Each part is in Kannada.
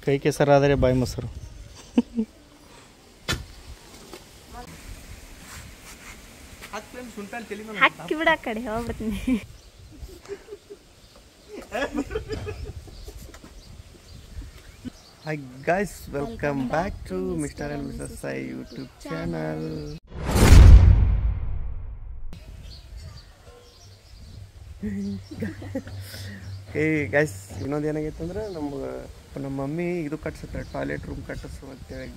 ಕೈ ಕೆಸರಾದರೆ ಬಾಯಿ ಮೊಸರು. ಹಾಕಿ ಬಿಡ ಕಡೆ ಹೋಗ್ಬಿಡ್ತೀನಿ. Hi guys, welcome back to Mr. and Mrs. Sai YouTube channel. Hey guys, ಇನ್ನೊಂದು ಏನಾಗೈತೆ ಅಂದ್ರೆ ನಮ್ಮ ಮಮ್ಮಿ ಇದು ಕಟ್ಸುತ್ತಾರೆ, ಟಾಯ್ಲೆಟ್ ರೂಮ್ ಕಟ್ಟಿಸು ಅಂತೇಳಿ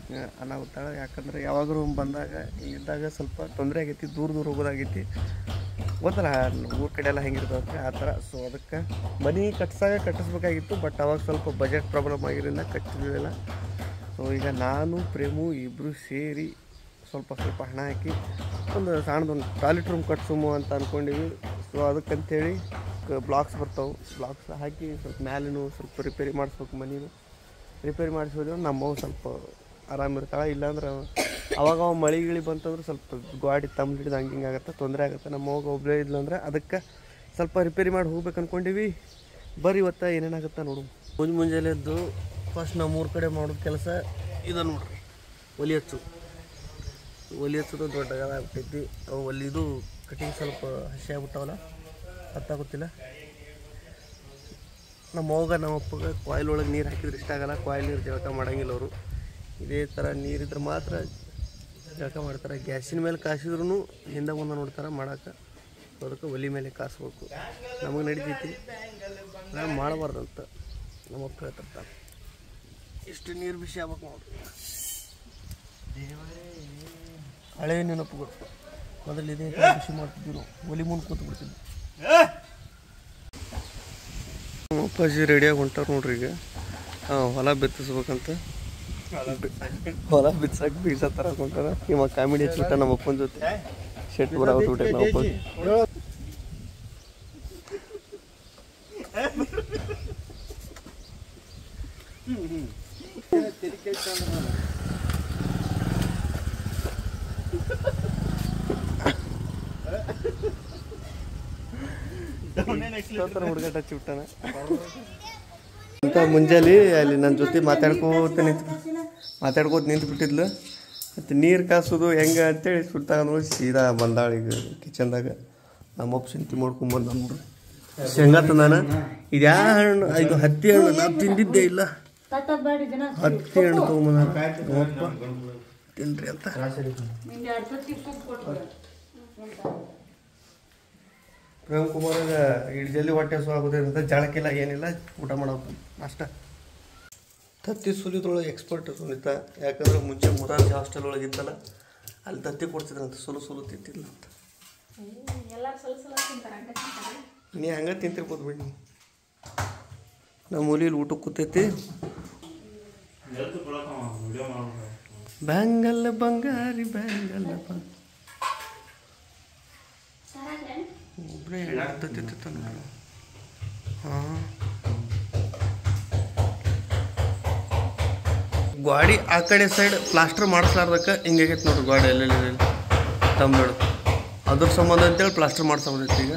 ಅನಾಗುತ್ತಾಳೆ. ಯಾಕಂದ್ರೆ ಯಾವಾಗ ರೂಮ್ ಬಂದಾಗ ಇದ್ದಾಗ ಸ್ವಲ್ಪ ತೊಂದರೆ ಆಗೈತಿ, ದೂರ ಹೋಗೋದಾಗೈತಿ. ಗೊತ್ತಲ್ಲ ಊರ ಕಡೆ ಎಲ್ಲ ಹೆಂಗಿರ್ತದೆ ಆ ಥರ. ಸೊ ಅದಕ್ಕೆ ಮನೆ ಕಟ್ಟಿಸ್ಬೇಕಾಗಿತ್ತು, ಬಟ್ ಅವಾಗ ಸ್ವಲ್ಪ ಬಜೆಟ್ ಪ್ರಾಬ್ಲಮ್ ಆಗಿರೋದ್ರಿಂದ ಕಟ್ಟಿರಲಿಲ್ಲ. ಸೊ ಈಗ ನಾನು ಪ್ರೇಮು ಇಬ್ಬರು ಸೇರಿ ಸ್ವಲ್ಪ ಹಣ ಹಾಕಿ ಒಂದು ಸಣ್ಣದೊಂದು ಟಾಯ್ಲೆಟ್ ರೂಮ್ ಕಟ್ಸುಮು ಅಂತ ಅಂದ್ಕೊಂಡಿವಿ. ಸೊ ಅದಕ್ಕಂತೇಳಿ ಬ್ಲಾಕ್ಸ್ ಬರ್ತಾವೆ, ಬ್ಲಾಕ್ಸ್ ಹಾಕಿ ಸ್ವಲ್ಪ ಮ್ಯಾಲಿನೂ ಸ್ವಲ್ಪ ರಿಪೇರಿ ಮಾಡಿಸ್ಬೇಕು. ಮನೇನು ರಿಪೇರಿ ಮಾಡಿಸೋದ್ರೆ ನಮ್ಮವು ಸ್ವಲ್ಪ ಆರಾಮಿರ್ತಾಳೆ. ಇಲ್ಲಾಂದ್ರೆ ಅವಾಗ ಮಳೆ ಗಿಳಿ ಬಂತಂದ್ರೆ ಸ್ವಲ್ಪ ಗಾಡಿ ತಮ್ಮ ಹಿಡಿದು ಹಂಗೆ ಆಗುತ್ತೆ, ತೊಂದರೆ ಆಗುತ್ತೆ. ನಮ್ಮ ಹೋಗಿ ಒಬ್ಬಳೇ ಇದ್ಲಂದ್ರೆ ಅದಕ್ಕೆ ಸ್ವಲ್ಪ ರಿಪೇರಿ ಮಾಡಿ ಹೋಗ್ಬೇಕು ಅಂದ್ಕೊಂಡಿವಿ. ಬರ್ರಿ ಇವತ್ತು ಏನೇನಾಗುತ್ತೆ ನೋಡು. ಮುಂಜಾನೆ ಎದ್ದು ಫಸ್ಟ್ ನಾವು 3 ಕಡೆ ಮಾಡೋದು ಕೆಲಸ ಇದು ನೋಡ್ರಿ, ಒಲಿ ಹಚ್ಚೋದು ದೊಡ್ಡ ಆಗ್ಬಿಟ್ಟೈತಿ. ಅವು ಒಲಿದು ಕಟಿಂಗ್ ಸ್ವಲ್ಪ ಹಸಿ ಆಗ್ಬಿಟ್ಟವಲ್ಲ, ಗೊತ್ತಿಲ್ಲ. ನಮ್ಮ ಅಪ್ಪಗೆ ಕಾಯಿಲ್ ಒಳಗೆ ನೀರು ಹಾಕಿದ್ರೆ ಇಷ್ಟ ಆಗಲ್ಲ, ಕಾಯಿಲ್ ನೀರು ಜಳಕ ಮಾಡೋಂಗಿಲ್ಲ ಅವರು. ಇದೇ ಥರ ನೀರಿದ್ರೆ ಮಾತ್ರ ಜಳಕ ಮಾಡ್ತಾರೆ. ಗ್ಯಾಸಿನ ಮೇಲೆ ಕಾಸಿದ್ರೂ ಹಿಂದೆ ಮುಂದೆ ನೋಡ್ತಾರೆ ಮಾಡೋಕೆ. ಅದಕ್ಕೆ ಒಲಿ ಮೇಲೆ ಕಾಸ್ಬೇಕು. ನಮಗೆ ನಡೀತೈತಿ, ನಾವು ಮಾಡಬಾರ್ದಂತ ನಮ್ಮಪ್ಪ ಹೇಳ್ತಿರ್ತಾರೆ. ಇಷ್ಟು ನೀರು ಬಿಸಿ ಆಗ್ಬೇಕು ನೋಡ್ರಿ. ಹಳೆ ನೆನಪುಗಳು ಮೊದಲು ಇದೇ ಬಿಸಿ ಮಾಡ್ತಿದ್ವಿ ನಾವು, ಒಲಿ ಮುಂದೆ ಕೂತು ಬಿಡ್ತಿದ್ವಿ. ಅಪ್ಪಾಜಿ ರೆಡಿಯಾಗಿ ಹೊಂಟಾರ ನೋಡ್ರಿ. ಈಗ ಹೊಲ ಬಿತ್ತಿಸ್ಬೇಕಂತ, ಹೊಲ ಬಿತ್ಸಕ್ಕೆ ಬೀಜ ಥರ ಹೊಂಟಾರ. ಇವಾಗ ಕಾಮಿಡಿ ಹಚ್ಬಿಟ್ಟ ನಮ್ಮ ಅಪ್ಪನ ಜೊತೆ ಶೆಟ್ ಬರಾಗ್ಬಿಟ್ಟೆ ನಮ್ಮ ಅಪ್ಪ. ಹುಡುಗಾಟ ಹಚ್ಚಿಬಿಟ್ಟಾನ ಅಂತ. ಮುಂಜಾನೆ ಅಲ್ಲಿ ನನ್ನ ಜೊತೆ ಮಾತಾಡ್ಕೋತ ನಿಂತು ಬಿಟ್ಟಿದ್ಲು. ಮತ್ತು ನೀರು ಕಾಸೋದು ಹೆಂಗೆ ಅಂತೇಳಿ ಸುಟ್ಟಾಗ ನೋಡಿ ಸೀದಾ ಬಂದಾಳ ಈಗ ಕಿಚನ್ದಾಗ. ನಮ್ಮಪ್ಪ ಚಿಂತೆ ಮಾಡ್ಕೊಂಬಂದ ನೋಡ್ರಿ. ಶೇಂಗಾ ತಂದಾನ. ಇದು ಯಾವ ಹಣ್ಣು? ಇದು ಹತ್ತಿ ಹಣ್ಣು. ನಾವು ತಿಂದಿದ್ದೇ ಇಲ್ಲ, ಹತ್ತಿ ಹಣ್ಣು ತೊಗೊಂಬಂದ ನಮ್ಮಪ್ಪ. ತಿನ್ರಿ ಅಂತ. ಪ್ರೇಮ್ ಕುಮಾರಾಗ ಇಷ್ಟು ಜಲ್ದಿ ಹೊಟ್ಟೆ ಹಸು ಆಗೋದ್ರಿಂದ ಜಳಕ್ಕಿಲ್ಲ, ಏನಿಲ್ಲ, ಊಟ ಮಾಡೋದು ಅಷ್ಟ. ತತ್ತಿ ಸುಲಿದ್ರೊಳಗೆ ಎಕ್ಸ್ಪರ್ಟ್ ಸುಲಿತ. ಯಾಕಂದ್ರೆ ಮುಂಚೆ ಮುರಾರ್ಜಿ ಹಾಸ್ಟೆಲ್ ಒಳಗೆ ಇತ್ತಲ್ಲ, ಅಲ್ಲಿ ತತ್ತಿ ಕೊಡ್ತಿದ್ರಂತ, ಸುಲು ತಿಂತಿಲ್ಲ ಅಂತ. ನೀ ಹಂಗೆ ತಿಂತಿರ್ಬೋದು ಬಿಡಿ. ನಮ್ಮ ಮೂಲಿಯಲ್ಲಿ ಊಟಕ್ಕೆ ಕೂತೈತಿ. ಬ್ಯಾಂಗಲ್ ಬಂಗಾರಿ ಬ್ಯಾಂಗಲ್ ಒಬ್ಬರೇ ಹೇಳ್ತಿತ್ತ ನೋಡಿ. ಹಾಂ, ಗಾಡಿ ಆ ಕಡೆ ಸೈಡ್ ಪ್ಲಾಸ್ಟರ್ ಮಾಡಿಸ್ಲಾರ್ದಕ್ಕೆ ಹಿಂಗಾಗೈತೆ ನೋಡ್ರಿ. ಗಾಡಿ ಎಲ್ಲೆಲ್ಲಿ ತಮ್ಮೇಳು ಅದ್ರ ಸಂಬಂಧ ಅಂತೇಳಿ ಪ್ಲಾಸ್ಟರ್ ಮಾಡ್ಸೋದೈತಿ. ಈಗ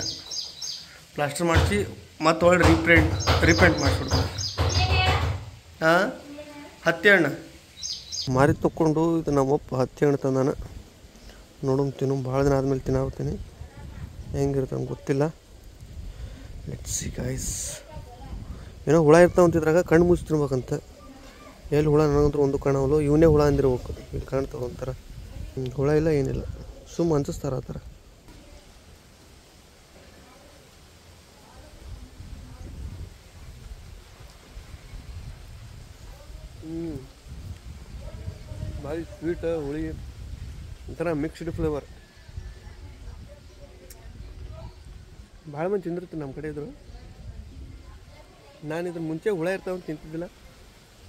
ಪ್ಲಾಸ್ಟರ್ ಮಾಡಿಸಿ ಮತ್ತೆ ಒಳ್ಳೆ ರೀಪೇಂಟ್ ಮಾಡಿಸ್ಬಿಡ್ತಾರೆ. ಹಾಂ, ಹತ್ತಿ ಹಣ್ಣು ಮಾರಿ ತೊಗೊಂಡು ಇದು ನಮ್ಮಪ್ಪ ಹತ್ತಿ ಹಣ್ಣು ತಂದಾನ. ತಿನ್ನು ಭಾಳ ದಿನ ಆದಮೇಲೆ ತಿನ್ನಾಗ್ತೀನಿ. ಹೆಂಗಿರುತ್ತೆ ನಂಗೆ ಗೊತ್ತಿಲ್ಲ. Let's see guys. ಏನೋ ಹುಳ ಇರ್ತಾವ ಅಂತಿದ್ರಾಗ ಕಣ್ಣು ಮುಚ್ಚಿ ತಿನ್ಬೇಕಂತ. ಎಲ್ಲಿ ಹುಳ ನನಗಂದ್ರೆ ಒಂದು ಕಾಣವಲ್ಲ. ಇವನೇ ಹುಳ ಅಂದಿರ್ಬೇಕು. ಇಲ್ಲಿ ಕಾಣ್ತಾವ ಒಂಥರ. ಹುಳ ಇಲ್ಲ, ಏನಿಲ್ಲ, ಸುಮ್ಮ ಅನ್ಸಿಸ್ತಾರ ಆ ಥರ. ಭಾರಿ ಸ್ವೀಟ್, ಹುಳಿ, ಒಂಥರ ಮಿಕ್ಸ್ಡ್ ಫ್ಲೇವರ್. ಭಾಳ ಮಂದಿ ತಿಂದಿರ್ತೀನಿ ನಮ್ಮ ಕಡೆ ಇದ್ರು. ನಾನು ಇದ್ರ ಮುಂಚೆ ಹುಳ ಇರ್ತಾವಂತ ತಿಂತಿದ್ದಿಲ್ಲ,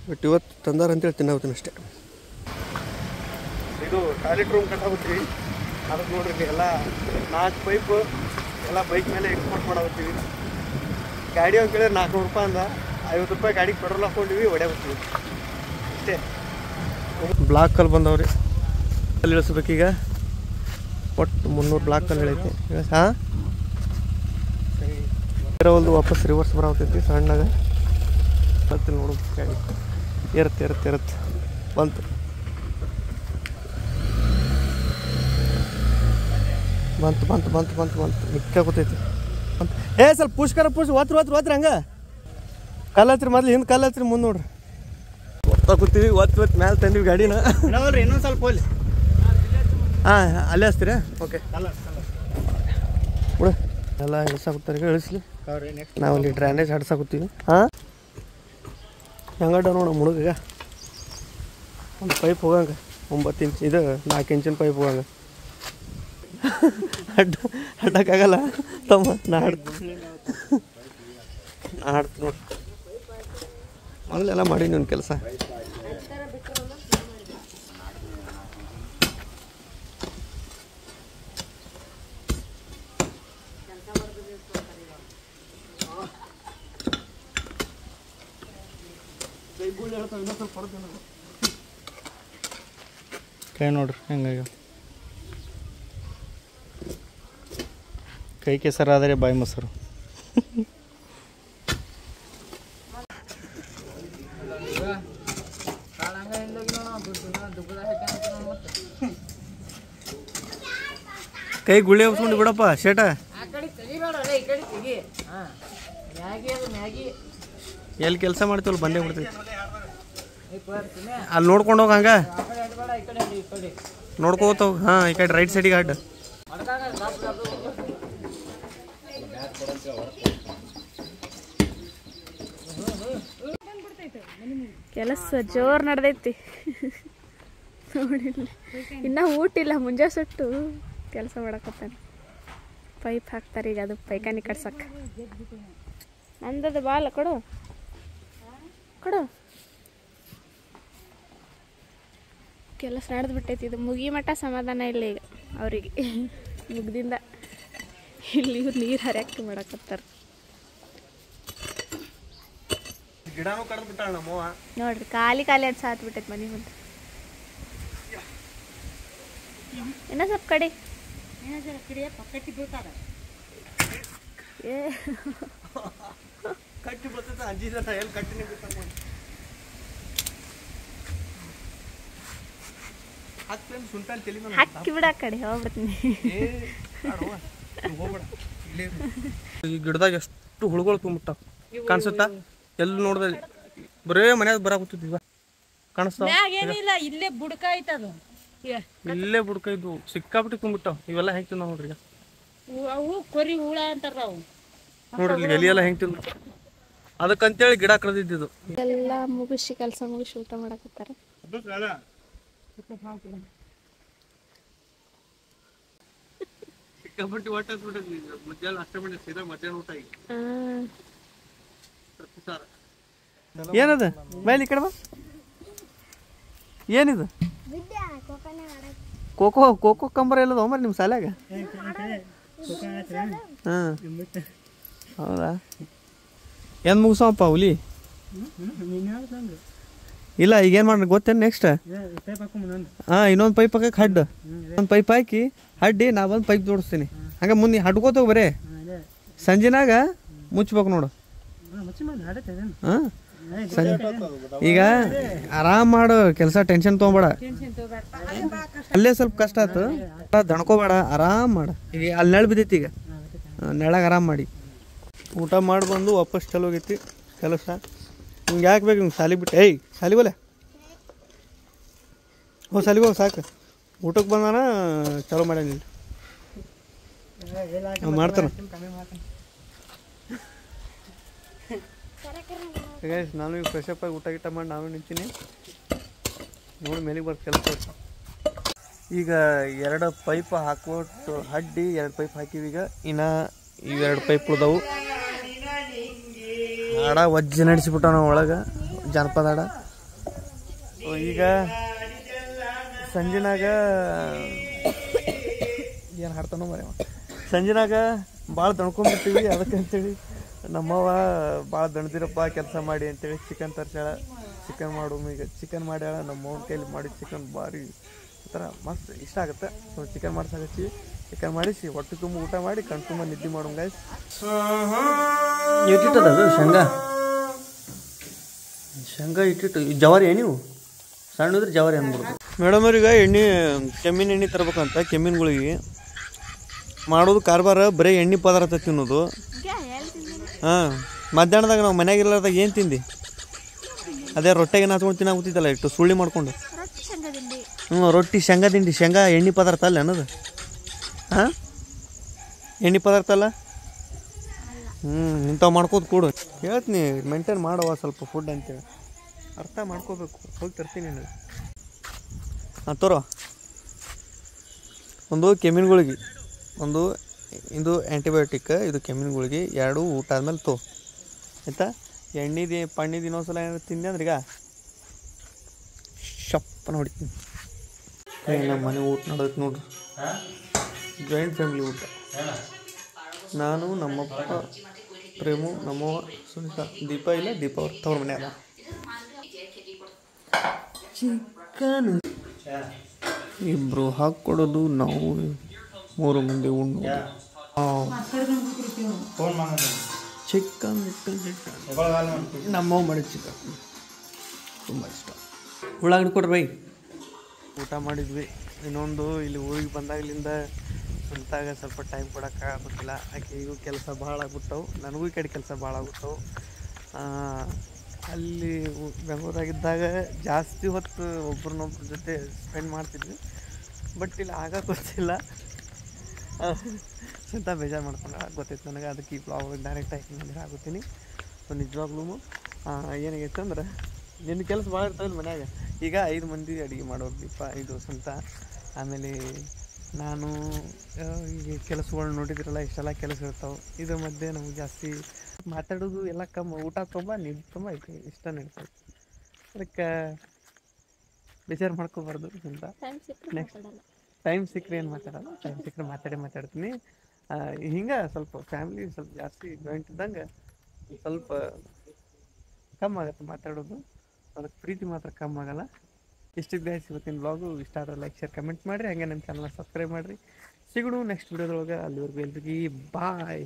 ಬಟ್ ಇವತ್ತು ತಂದಾರ ಅಂತೇಳಿ ತಿನ್ನಾಗ್ತೀನಿ ಅಷ್ಟೇ. ಇದು ಟಾಯ್ಲೆಟ್ ರೂಮ್ ಕಟ್ಟಾಗುತ್ತೀವಿ. ಅದಕ್ಕೆ ನೋಡ್ರಿ ಎಲ್ಲ 4 ಪೈಪು ಎಲ್ಲ ಬೈಕ್ ಮೇಲೆ ಎಕ್ಸ್ಪೋರ್ಟ್ ಮಾಡಾಗುತ್ತೀವಿ. ಗಾಡಿ ಒಂದು ಕೇಳಿದ್ರೆ 400 ರೂಪಾಯಿ ಅಂದ. 50 ರೂಪಾಯಿ ಗಾಡಿಗೆ ಪೆಟ್ರೋಲ್ ಹಾಕ್ಕೊಂಡಿವಿ, ಹೊಡ್ಯಾಗುತ್ತೀವಿ ಅಷ್ಟೇ. ಬ್ಲಾಕ್ ಕಲ್ಲು ಬಂದವ್ರಿ, ಕಲ್ಲು ಇಳಿಸ್ಬೇಕೀಗ. ಒಟ್ಟು 300 ಬ್ಲಾಕ್ ಕಲ್ಲು ಇಳೈತಿ. ಹಾಂ, ಒಂದು ವಾಪಸ್ ರಿವರ್ಸ್ ಬರಾಗ್ತೈತಿ ಸಣ್ಣಾಗ. ಬರ್ತೀನಿ ನೋಡು ಗಾಡಿ. ಇರುತ್ತೆ ಬಂತು ಮಿಕ್ಕ ಕೂತೈತಿ ಬಂತು. ಸ್ವಲ್ಪ ಪುಷ್ಕರ ಒತ್ರಿ ಹಂಗೆ ಕಲ್ಲು ಹಚ್ರಿ ಮೊದ್ಲು ಹಿಂದೆ ಕಲ್ಲು ಹಚ್ರಿ ಮುಂದೆ ನೋಡ್ರಿ ಒತ್ತಾ ಕೂತೀವಿ ಒತ್ತು ಮ್ಯಾಲೆ ತಂದಿವಿ ಗಾಡಿನ ಇನ್ನೊಂದು ಸ್ವಲ್ಪ ಹೋಲಿ. ಹಾಂ ಅಲ್ಲೇ ಹಚ್ತೀರಾ ಓಕೆ ಬಿಡು ಎಲ್ಲ ಇಳಿಸಾಕುತ್ತಾರೆ ಇಳಿಸ್ಲಿ ನಾವು ಅಲ್ಲಿ ಡ್ರೈನೇಜ್ ಹಡ್ಸಾಕುತ್ತೀವಿ. ಹಾಂ ಹೆಂಗಡ್ಡ ನೋಡು ಮುಳುಗ ಒಂದು ಪೈಪ್ ಹೋಗಂಗೆ 9 ಇಂಚ್ ಇದು 4 ಇಂಚಿನ ಪೈಪ್ ಹೋಗಂಗೆ ಅಡ್ಡಕ್ಕಾಗಲ್ಲ ತಮ್ಮ ನಾ ಹಾಡ್ತೀನಿ ನೋಡಿ ಮೊದಲೆಲ್ಲ ಮಾಡೀನಿ ಒಂದು ಕೆಲಸ. ಕೈ ನೋಡ್ರಿ ಹೆಂಗಾಗ ಕೈ ಕೆಸರಾದರೆ ಬಾಯಿ ಮೊಸರು. ಕೈ ಗುಳಿ ಹೋಗ್ಸ್ಕೊಂಡು ಬಿಡಪ್ಪ ಶೇಟ ಎಲ್ಲಿ ಕೆಲಸ ಮಾಡ್ತೀವಲ್ಲ ಬಂದೇ ಬಿಡ್ತೈತಿ ಅಲ್ಲಿ ನೋಡ್ಕೊಂಡು ಹೋಗ ಹಂಗ ನೋಡ್ಕೋತ ಹೋಗ. ಹಾಂ ಈ ಕಡೆ ರೈಟ್ ಸೈಡಿಗೆ ಅಡ್ಡ ಕೆಲಸ ಜೋರು ನಡೆದೈತಿ ನೋಡಿಲ್ಲ ಇನ್ನೂ ಊಟಿಲ್ಲ ಮುಂಜಾ ಸುಟ್ಟು ಕೆಲಸ ಮಾಡಕತ್ತಾನ. ಪೈಪ್ ಹಾಕ್ತಾರೆ ಈಗ ಅದು ಪೈಖಾನಿ ಕಟ್ಸಕ್ಕೆ. ನಂದದು ಬಾಲ ಕೊಡು ಕೆಲಸ ನಡೆದು ಬಿಟ್ಟೈತಿ. ಇದು ಮುಗಿ ಮಟ್ಟ ಸಮಾಧಾನ ಇಲ್ಲ ಈಗ ಅವರಿಗೆ ಮುಗ್ದಿಂದ ಇಲ್ಲಿ ಇವ್ರು ನೀರು ಹರಿಯಾಕಿ ಮಾಡಕತ್ತಾರ ಗಿಡನೂ ಕಡ್ದು ಬಿಟ್ಟಾಳ ನಮ್ಮವ್ವ ನೋಡ್ರಿ. ಖಾಲಿ ಅಡ್ ಸಾತ್ ಬಿಟ್ಟೈತಿ ಮನೆ ಮುಂದೆ. ಇನ್ನ ಸ್ವಲ್ಪ ಕಡೆ ಕಟ್ಟಿ ಬರ್ತೈತೆ ಅಂಜಿದ ಎಲ್ಲಿ ಕಟ್ಟಿನೇ ಬಿಟ್ಟಾಗ ಸುಂಟಲ್ಲಿ ತಲೆ ಮೇಲೆ ಹಾಕಿ ಬಿಡ ಕಡೆ ಹೋಗ್ಬಿಡ್ತೀನಿ. ಈ ಗಿಡದಾಗ ಎಷ್ಟು ಹುಳುಗಳು ತುಂಬಿಟ್ಟಾವ ಕಾಣಿಸುತ್ತಾ? ಎಲ್ಲಿ ನೋಡ್ದ ಬರೇ ಮನ್ಯಾಗ ಬರಾಕತ್ತಿದ್ವಿ ಕಾಣಿಸ್ತಾವ. ಇಲ್ಲೇ ಬುಡಕ ಐತದು ಇಲ್ಲೇ ಬುಡ್ಕ ಇದ್ವು ಸಿಕ್ಕಾಪಟ್ಟಿ ತುಂಬಿಟ್ಟಾವ. ಇವೆಲ್ಲ ಹೆಂಗ್ ತಿಂದಾವ ನೋಡ್ರಿ. ಅವು ಕೊರಿ ಹುಳ ಅಂತಾರ ಅವು ನೋಡ್ರಿ ಎಲಿ ಎಲ್ಲ ಹೆಂಗ್ ತಿಂದ. ಅದಕ್ಕಂತೇಳಿ ಗಿಡ ಕಳೆದಿದ್ದು. ಎಲ್ಲ ಮುಗಿಸಿ ಕೆಲಸ ಮುಗಿಸಿ ಊಟ ಮಾಡಕತ್ತಾರ. ಸಿಕ್ಕಾಪಟ್ಟಿ ಊಟ ಮಧ್ಯಾಹ್ನ ಅಷ್ಟೇ ಮಾಡಿ ಸೀದಾ ಮಧ್ಯಾಹ್ನ ಊಟ ಈಗ ಏನದ ಬೈಲಿ ಕಡೆ ಬಾ. ಏನಿದು ಕೋಕೋ ಕಂಬರ ಎಲ್ಲದ ಮರಿ ನಿಮ್ಮ ಶಾಲ್ಯಾಗ? ಹಾಂ ಹೌದಾ ಏನು ಮುಗಿಸಪ್ಪ ಹುಲಿ? ಇಲ್ಲ ಈಗೇನು ಮಾಡ್ರಿ ಗೊತ್ತೇನು ನೆಕ್ಸ್ಟ್? ಹಾಂ ಇನ್ನೊಂದು ಪೈಪ್ ಹಾಕಕ್ಕೆ ಹಡ್ಡು ಒಂದು ಪೈಪ್ ಹಾಕಿ ಹಡ್ಡಿ ನಾ ಬಂದು ಪೈಪ್ ಜೋಡಿಸ್ತೀನಿ. ಹಂಗೆ ಮುಂದೆ ಹಡ್ಕೋತೋಗ ಬರೇ ಸಂಜೆನಾಗ ಮುಚ್ಬೇಕು ನೋಡು. ಹಾಂ ಸಂಜೆ ಈಗ ಆರಾಮ್ ಮಾಡು ಕೆಲಸ, ಟೆನ್ಷನ್ ತೊಗೊಬೇಡ. ಅಲ್ಲೇ ಸ್ವಲ್ಪ ಕಷ್ಟ ಆಯ್ತು ದಣ್ಕೋಬೇಡ, ಆರಾಮ್ ಮಾಡು. ಈಗ ಅಲ್ಲಿ ನೆಳ ಬಿದ್ದೈತಿ, ಈಗ ನೆಳಾಗ ಆರಾಮ್ ಮಾಡಿ ಊಟ ಮಾಡಿ ಬಂದು ವಾಪಸ್ ಚಲೋ ಹೋಗೈತಿ ಕೆಲಸ. ನಿಮ್ಗೆ ಯಾಕೆ ಬೇಕು ನಿಮ್ಗೆ ಸಾಲಿಗೆ ಬಿಟ್ಟು? ಏಯ್ ಸಾಲಿಗೋಲೆ ಸಾಲಿಗೆ ಹೋಗಿ ಸಾಕು. ಊಟಕ್ಕೆ ಬಂದಾನ ಚಲೋ ಮಾಡ್ಯಾನಿಲ್ಲ ಮಾಡ್ತಾನ. ನಾನು ಈಗ ಫ್ರೆಶ್ ಅಪ್ ಆಗಿ ಊಟ ಗಿಟ ಮಾಡಿ ನಾವೇ ನಿಂತೀನಿ ನೋಡಿ ಮೇಲಿಗೆ ಬರ್ತ ಕೆಲಸ. ಈಗ 2 ಪೈಪ್ ಹಾಕ್ಬಿಟ್ಟು ಹಡ್ಡಿ 2 ಪೈಪ್ ಹಾಕಿವಿ. ಈಗ ಇನ್ನು ಇವೆರಡು ಪೈಪ್ ಉಳ್ದವು. ಹಾಡ ವಜ್ಜೆ ನಡೆಸಿಬಿಟ್ಟ ನಾವು ಒಳಗೆ ಜಾನಪದ ಹಾಡ. ಈಗ ಸಂಜೆನಾಗ ಏನು ಹಾಡ್ತಾನೋ ಮರೆ ಸಂಜೆನಾಗ ಭಾಳ ದಣ್ಕೊಂಡ್ಬಿಡ್ತೀವಿ. ಅದಕ್ಕೆ ಅಂತೇಳಿ ನಮ್ಮವ್ವ ಭಾಳ ದಣ್ದಿರಪ್ಪ ಕೆಲಸ ಮಾಡಿ ಅಂತೇಳಿ ಚಿಕನ್ ತರ್ಸ್ಯಾಳ. ಚಿಕನ್ ಮಾಡು ಈಗ ಚಿಕನ್ ಮಾಡ್ಯಾಳ. ನಮ್ಮವ್ವನ ಕೈಲಿ ಮಾಡಿದ ಚಿಕನ್ ಭಾರಿ ಥರ ಮಸ್ತ್ ಇಷ್ಟ ಆಗುತ್ತೆ. So chicken ಮಾಡ್ಸಾಕತ್ತೀವಿ. ಚಿಕನ್ ಮಾಡಿಸಿ ಹೊಟ್ಟೆ ತುಂಬ ಊಟ ಮಾಡಿ ಕಣ್ ತುಂಬ ನಿದ್ದೆ ಮಾಡೋಣ ಗೈಸ್. ಇಟ್ಟಿಟ್ಟದ ಅದು ಶೇಂಗಾ ಶೇಂಗಾ ಇಟ್ಟಿಟ್ಟು ಜವಾರಿ ನೀವು ಸಣ್ಣದ್ರೆ ಜವಾರಿ ಅಂದ್ಬಿಡ್ತು ಮೇಡಮ್ ಅವ್ರಿಗೆ ಎಣ್ಣೆ ಕೆಮ್ಮಿನ ಎಣ್ಣೆ ತರ್ಬೇಕಂತ ಕೆಮ್ಮಿನಗಳಿಗೆ ಮಾಡೋದು ಕಾರ್ಬಾರ ಬರೀ ಎಣ್ಣೆ ಪದಾರ್ಥ ತಿನ್ನೋದು. ಹಾಂ, ಮಧ್ಯಾಹ್ನದಾಗ ನಾವು ಮನ್ಯಾಗ ಇರ್ಲಾರ್ದಾಗ ಏನು ತಿಂದು ಅದೇ ರೊಟ್ಟೆಗೆ ನಾಚ್ಕೊಂಡು ತಿನ್ನಾಗುತ್ತಿದ್ದಲ್ಲ ಇಟ್ಟು ಸುಳ್ಳಿ ಮಾಡ್ಕೊಂಡು. ರೊಟ್ಟಿ ಶೇಂಗಾ ತಿಂಡಿ ಶೇಂಗಾ ಎಣ್ಣೆ ಪದಾರ್ಥ ಅಲ್ಲ ಅನ್ನೋದು. ಹಾಂ, ಎಣ್ಣೆ ಪದಾರ್ಥ ಅಲ್ಲ. ಇಂಥವು ಮಾಡ್ಕೋದು ಕೊಡು ಹೇಳ್ತೀನಿ. ಮೇಂಟೈನ್ ಮಾಡುವ ಸ್ವಲ್ಪ ಫುಡ್ ಅಂತೇಳಿ ಅರ್ಥ ಮಾಡ್ಕೋಬೇಕು. ಹೋಗಿ ತರ್ತೀನಿ ನನಗೆ. ಹಾಂ ತೋರೋ. ಒಂದು ಕೆಮ್ಮಿನಗಳಿಗೆ, ಒಂದು ಇದು ಆ್ಯಂಟಿಬಯೋಟಿಕ್, ಇದು ಕೆಮ್ಮಿನಗಳಿಗೆ. 2 ಊಟ ಆದ್ಮೇಲೆ ತೋ ಆಯಿತಾ. ಪಣ್ಣಿದು ಇನ್ನೊಂದ್ಸಲ ಏನಾದ್ರು ತಿಂದೆ ಅಂದ್ರೆ ಈಗ ಶಪ್ಪನ ಹೊಡಿತೀನಿ. ನಮ್ಮ ಮನೆ ಊಟ ನೋಡೋದು ನೋಡ್ರಿ, ಜಾಯಿಂಟ್ ಫ್ಯಾಮಿಲಿ ಊಟ. ನಾನು, ನಮ್ಮಪ್ಪ, ಪ್ರೇಮು, ನಮ್ಮವ್ವ, ಸುನೀತಾ, ದೀಪ ಇಲ್ಲ, ದೀಪ ಅವ್ರ ತವ್ರ ಮನೆ ಅಲ್ಲ. ಚಿಕನ್ ಇಬ್ಬರು ಹಾಕ್ಕೊಡೋದು, ನಾವು 3 ಮಂದಿ ಉಣ್ಣೋದು. ಚಿಕನ್ ನಮ್ಮವ್ವ ಮಾಡಿದ ಚಿಕನ್ ತುಂಬ ಇಷ್ಟ. ಉಳ್ಳಾಗಡ್ಡಿ ಕೊಡ್ರಿ ಬೈ. ಊಟ ಮಾಡಿದ್ವಿ. ಇನ್ನೊಂದು ಇಲ್ಲಿ ಊರಿಗೆ ಬಂದಾಗಲಿಂದ ಸ್ವಂತಾಗ ಸ್ವಲ್ಪ ಟೈಮ್ ಕೊಡೋಕ್ಕಾಗೋದಿಲ್ಲ. ಆಕೆಗೂ ಕೆಲಸ ಭಾಳ ಆಗ್ಬಿಟ್ಟವು, ನನಗೂ ಈ ಕಡೆ ಕೆಲಸ ಭಾಳ ಆಗ್ಬಿಟ್ಟವು. ಅಲ್ಲಿ ಬೆಂಗಳೂರಾಗಿದ್ದಾಗ ಜಾಸ್ತಿ ಹೊತ್ತು ಒಬ್ರನ್ನೊಬ್ರ ಜೊತೆ ಸ್ಪೆಂಡ್ ಮಾಡ್ತಿದ್ವಿ. ಬಟ್ ಇಲ್ಲಿ ಆಗ ಗೊತ್ತಿಲ್ಲ, ಸ್ವಂತ ಬೇಜಾರು ಮಾಡ್ಕೊಂಡು ಗೊತ್ತೈತೆ ನನಗೆ. ಅದಕ್ಕೆ ಈ ಬ್ಲಾಗ್ ಡೈರೆಕ್ಟ್ ಆಗಿ ನನಗೆ ಆಗುತ್ತೀನಿ. ಸೊ ನಿಜವಾಗ್ಲೂ ಏನಾಗೈತೆ ಅಂದ್ರೆ ನಿನ್ನ ಕೆಲಸ ಭಾಳ ಇರ್ತಾವಿಲ್ಲ ಮನ್ಯಾಗ. ಈಗ 5 ಮಂದಿ ಅಡುಗೆ ಮಾಡೋರು ದೀಪ, ಇದು ಸ್ವಂತ. ಆಮೇಲೆ ನಾನು ಈಗ ಕೆಲಸಗಳು ನೋಡಿದ್ರಲ್ಲ, ಇಷ್ಟೆಲ್ಲ ಕೆಲಸ ಇರ್ತಾವೆ. ಇದ್ರ ಮಧ್ಯೆ ನಮ್ಗೆ ಜಾಸ್ತಿ ಮಾತಾಡೋದು ಎಲ್ಲ ಕಮ್ಮಿ. ಊಟ ತುಂಬ ನಿದ್ದು ತುಂಬ ಐತಿ, ಇಷ್ಟ ನಡೀತದೆ. ಅದಕ್ಕೆ ಬೇಜಾರು ಮಾಡ್ಕೋಬಾರ್ದು ಅಂತ. ನೆಕ್ಸ್ಟ್ ಟೈಮ್ ಸಿಕ್ಕರೆ ಏನು ಮಾತಾಡೋಲ್ಲ, ಟೈಮ್ ಸಿಕ್ಕರೆ ಮಾತಾಡ್ತೀನಿ. ಹಿಂಗೆ ಸ್ವಲ್ಪ ಫ್ಯಾಮಿಲಿ ಸ್ವಲ್ಪ ಜಾಸ್ತಿ ಜಾಯಿಂಟ್ ಇದ್ದಂಗೆ ಸ್ವಲ್ಪ ಕಮ್ಮಾಗತ್ತೆ ಮಾತಾಡೋದು. ಅದಕ್ಕೆ ಪ್ರೀತಿ ಮಾತ್ರ ಕಮ್ಮಾಗಲ್ಲ. ಇಷ್ಟಿಗೆ ಗೈಸ್ ಇವತ್ತಿನ ಬ್ಲಾಗು. ಇಷ್ಟ ಆದರೆ ಲೈಕ್, ಶೇರ್, ಕಮೆಂಟ್ ಮಾಡಿರಿ. ಹಾಗೆ ನನ್ನ ಚಾನಲ್ನ ಸಬ್ಸ್ಕ್ರೈಬ್ ಮಾಡಿರಿ. ಸಿಗೋಣ ನೆಕ್ಸ್ಟ್ ವಿಡಿಯೋದೊಳಗೆ. ಅಲ್ಲಿವರೆಗೂ ಎಲ್ರಿಗೂ ಬಾಯ್.